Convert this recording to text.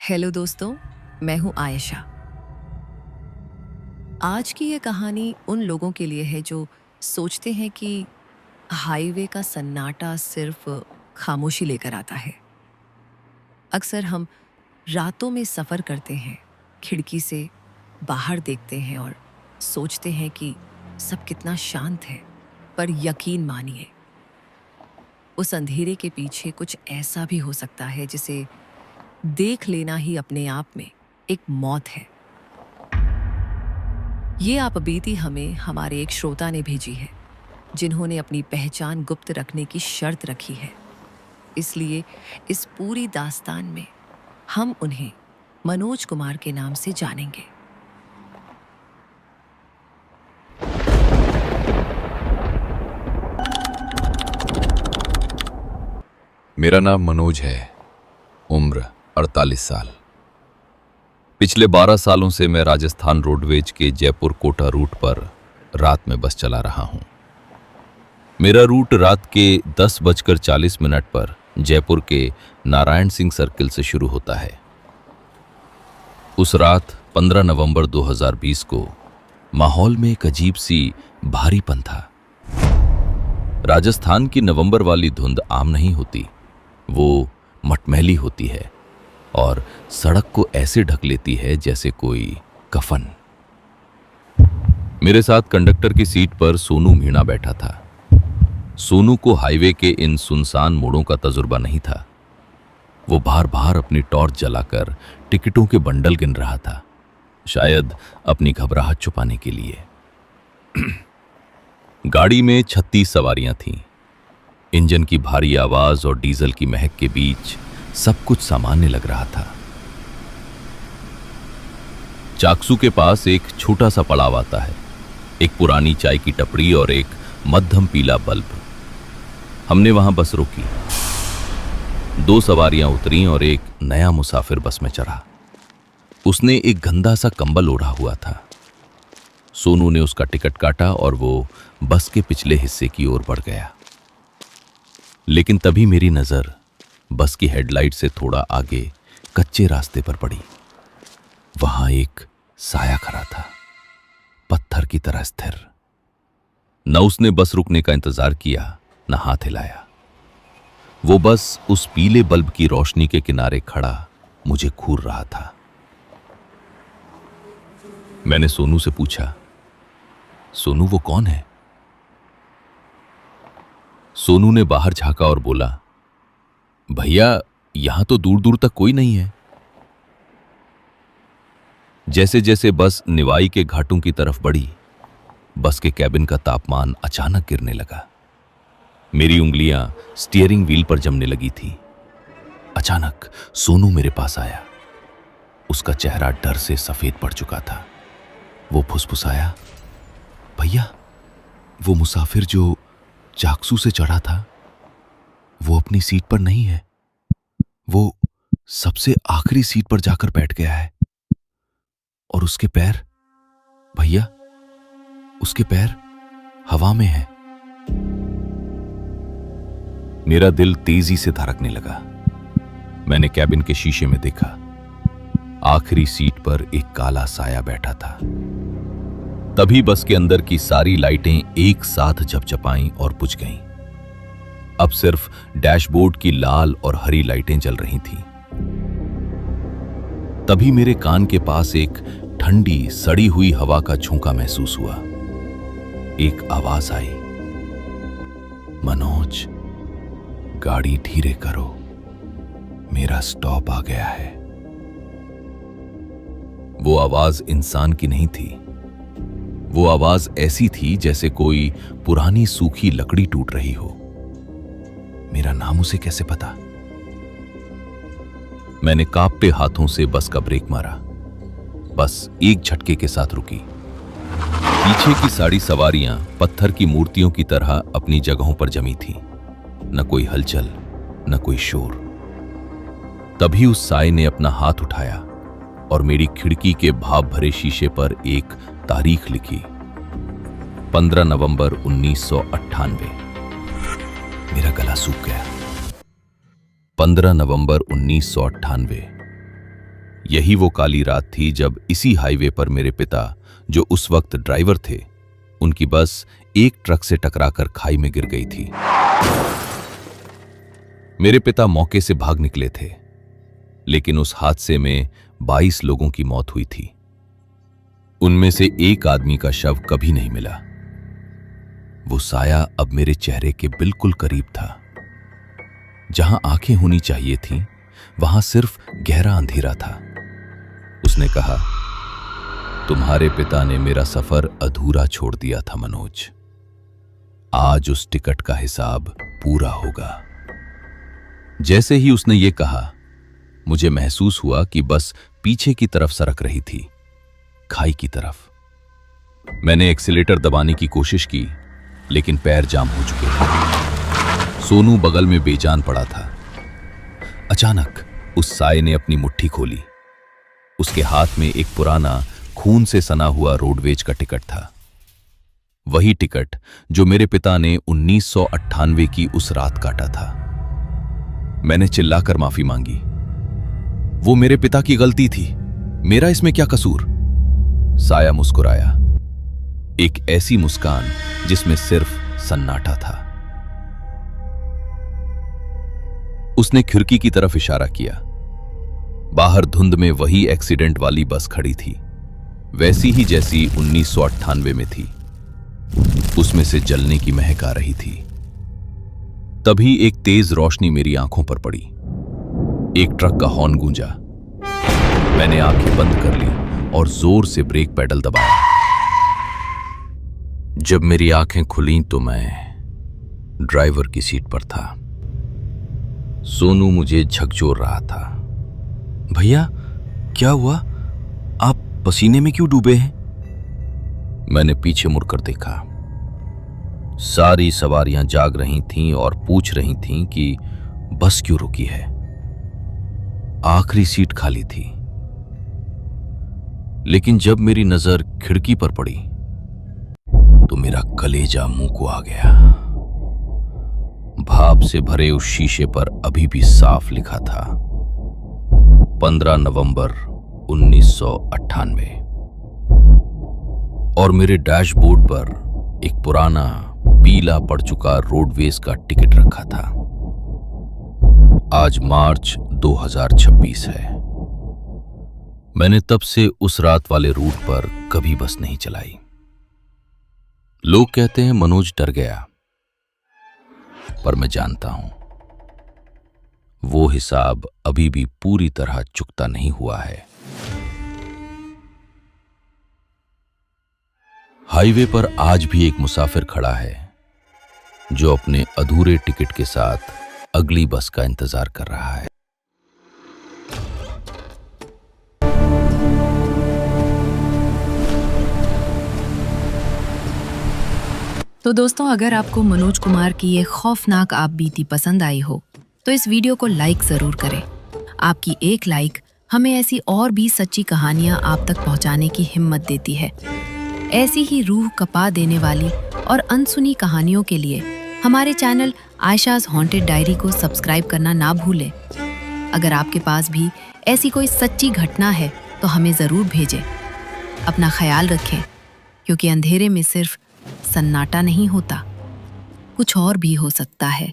Hello दोस्तों, मैं हूं आयशा। आज की ये कहानी उन लोगों के लिए है जो सोचते हैं कि हाईवे का सन्नाटा सिर्फ खामोशी लेकर आता है। अक्सर हम रातों में सफ़र करते हैं, खिड़की से बाहर देखते हैं और सोचते हैं कि सब कितना शांत है। पर यकीन मानिए, उस अंधेरे के पीछे कुछ ऐसा भी हो सकता है जिसे देख लेना ही अपने आप में एक मौत है। ये आपबीती हमें हमारे एक श्रोता ने भेजी है, जिन्होंने अपनी पहचान गुप्त रखने की शर्त रखी है। इसलिए इस पूरी दास्तान में हम उन्हें मनोज कुमार के नाम से जानेंगे। मेरा नाम मनोज है। उम्र 48 साल। पिछले 12 सालों से मैं राजस्थान रोडवेज के जयपुर कोटा रूट पर रात में बस चला रहा हूं। मेरा रूट रात के 10:40 पर जयपुर के नारायण सिंह सर्किल से शुरू होता है। उस रात 15 नवंबर 2020 को माहौल में एक अजीब सी भारीपन था। राजस्थान की नवंबर वाली धुंध आम नहीं होती, वो मटमैली होती है और सड़क को ऐसे ढक लेती है जैसे कोई कफन। मेरे साथ कंडक्टर की सीट पर सोनू मीणा बैठा था। सोनू को हाईवे के इन सुनसान मोड़ों का तजुर्बा नहीं था। वो बार बार अपनी टॉर्च जलाकर टिकटों के बंडल गिन रहा था, शायद अपनी घबराहट छुपाने के लिए। गाड़ी में 36 सवारियां थीं। इंजन की भारी आवाज और डीजल की महक के बीच सब कुछ सामान्य लग रहा था। चाकसू के पास एक छोटा सा पड़ाव आता है, एक पुरानी चाय की टपरी और एक मध्यम पीला बल्ब। हमने वहां बस रोकी। 2 सवारियां उतरीं और एक नया मुसाफिर बस में चढ़ा। उसने एक गंदा सा कंबल ओढ़ा हुआ था। सोनू ने उसका टिकट काटा और वो बस के पिछले हिस्से की ओर बढ़ गया। लेकिन तभी मेरी नजर बस की हेडलाइट से थोड़ा आगे कच्चे रास्ते पर पड़ी। वहां एक साया खड़ा था, पत्थर की तरह स्थिर। न उसने बस रुकने का इंतजार किया, न हाथ हिलाया। वो बस उस पीले बल्ब की रोशनी के किनारे खड़ा मुझे घूर रहा था। मैंने सोनू से पूछा, सोनू वो कौन है? सोनू ने बाहर झांका और बोला, भैया यहां तो दूर दूर तक कोई नहीं है। जैसे जैसे बस निवाई के घाटों की तरफ बढ़ी, बस के कैबिन का तापमान अचानक गिरने लगा। मेरी उंगलियां स्टीयरिंग व्हील पर जमने लगी थी। अचानक सोनू मेरे पास आया। उसका चेहरा डर से सफेद पड़ चुका था। वो फुसफुसाया, भैया वो मुसाफिर जो चाकसू से चढ़ा था, वो अपनी सीट पर नहीं है। वो सबसे आखिरी सीट पर जाकर बैठ गया है। और उसके पैर, भैया उसके पैर हवा में हैं। मेरा दिल तेजी से धड़कने लगा। मैंने कैबिन के शीशे में देखा। आखिरी सीट पर एक काला साया बैठा था। तभी बस के अंदर की सारी लाइटें एक साथ झपझपाईं और बुझ गईं। अब सिर्फ डैशबोर्ड की लाल और हरी लाइटें जल रही थीं। तभी मेरे कान के पास एक ठंडी सड़ी हुई हवा का झोंका महसूस हुआ। एक आवाज आई, मनोज गाड़ी धीरे करो, मेरा स्टॉप आ गया है। वो आवाज इंसान की नहीं थी। वो आवाज ऐसी थी जैसे कोई पुरानी सूखी लकड़ी टूट रही हो। मेरा नाम उसे कैसे पता? मैंने कांपते हाथों से बस का ब्रेक मारा। बस एक झटके के साथ रुकी। पीछे की सारी सवारियां पत्थर की मूर्तियों की तरह अपनी जगहों पर जमी थीं। न कोई हलचल, न कोई शोर। तभी उस साए ने अपना हाथ उठाया और मेरी खिड़की के भाप भरे शीशे पर एक तारीख लिखी, 15 नवंबर 1998। मेरा गला सूख गया। 15 नवंबर 1998। यही वो काली रात थी जब इसी हाईवे पर मेरे पिता, जो उस वक्त ड्राइवर थे, उनकी बस एक ट्रक से टकराकर खाई में गिर गई थी। मेरे पिता मौके से भाग निकले थे, लेकिन उस हादसे में 22 लोगों की मौत हुई थी। उनमें से एक आदमी का शव कभी नहीं मिला। वो साया अब मेरे चेहरे के बिल्कुल करीब था। जहां आंखें होनी चाहिए थीं, वहां सिर्फ गहरा अंधेरा था। उसने कहा, तुम्हारे पिता ने मेरा सफर अधूरा छोड़ दिया था मनोज। आज उस टिकट का हिसाब पूरा होगा। जैसे ही उसने ये कहा, मुझे महसूस हुआ कि बस पीछे की तरफ सरक रही थी, खाई की तरफ। मैंने एक्सीलेटर दबाने की कोशिश की, लेकिन पैर जाम हो चुके थे। सोनू बगल में बेजान पड़ा था। अचानक उस साये ने अपनी मुट्ठी खोली। उसके हाथ में एक पुराना खून से सना हुआ रोडवेज का टिकट था। वही टिकट जो मेरे पिता ने 1998 की उस रात काटा था। मैंने चिल्लाकर माफी मांगी। वो मेरे पिता की गलती थी, मेरा इसमें क्या कसूर? साया मुस्कुराया, एक ऐसी मुस्कान जिसमें सिर्फ सन्नाटा था। उसने खिड़की की तरफ इशारा किया। बाहर धुंध में वही एक्सीडेंट वाली बस खड़ी थी, वैसी ही जैसी 1998 में थी। उसमें से जलने की महक आ रही थी। तभी एक तेज रोशनी मेरी आंखों पर पड़ी। एक ट्रक का हॉर्न गूंजा। मैंने आंखें बंद कर ली और जोर से ब्रेक पेडल दबाया। जब मेरी आंखें खुलीं तो मैं ड्राइवर की सीट पर था। सोनू मुझे झकझोर रहा था। भैया, क्या हुआ? आप पसीने में क्यों डूबे हैं? मैंने पीछे मुड़कर देखा। सारी सवारियां जाग रही थीं और पूछ रही थीं कि बस क्यों रुकी है। आखिरी सीट खाली थी। लेकिन जब मेरी नजर खिड़की पर पड़ी तो मेरा कलेजा मुंह को आ गया। भाप से भरे उस शीशे पर अभी भी साफ लिखा था, 15 नवंबर 1998। और मेरे डैशबोर्ड पर एक पुराना पीला पड़ चुका रोडवेज का टिकट रखा था। आज मार्च 2026 है। मैंने तब से उस रात वाले रूट पर कभी बस नहीं चलाई। लोग कहते हैं मनोज डर गया, पर मैं जानता हूं वो हिसाब अभी भी पूरी तरह चुकता नहीं हुआ है। हाईवे पर आज भी एक मुसाफिर खड़ा है जो अपने अधूरे टिकट के साथ अगली बस का इंतजार कर रहा है। तो दोस्तों, अगर आपको मनोज कुमार की ये खौफनाक आप बीती पसंद आई हो तो इस वीडियो को लाइक जरूर करें। आपकी एक लाइक हमें ऐसी और भी सच्ची कहानियां आप तक पहुंचाने की हिम्मत देती है। ऐसी ही रूह कपा देने वाली और अनसुनी कहानियों के लिए हमारे चैनल आयशाज़ हॉन्टेड डायरी को सब्सक्राइब करना ना भूलें। अगर आपके पास भी ऐसी कोई सच्ची घटना है तो हमें ज़रूर भेजें। अपना ख्याल रखें, क्योंकि अंधेरे में सिर्फ सन्नाटा नहीं होता, कुछ और भी हो सकता है।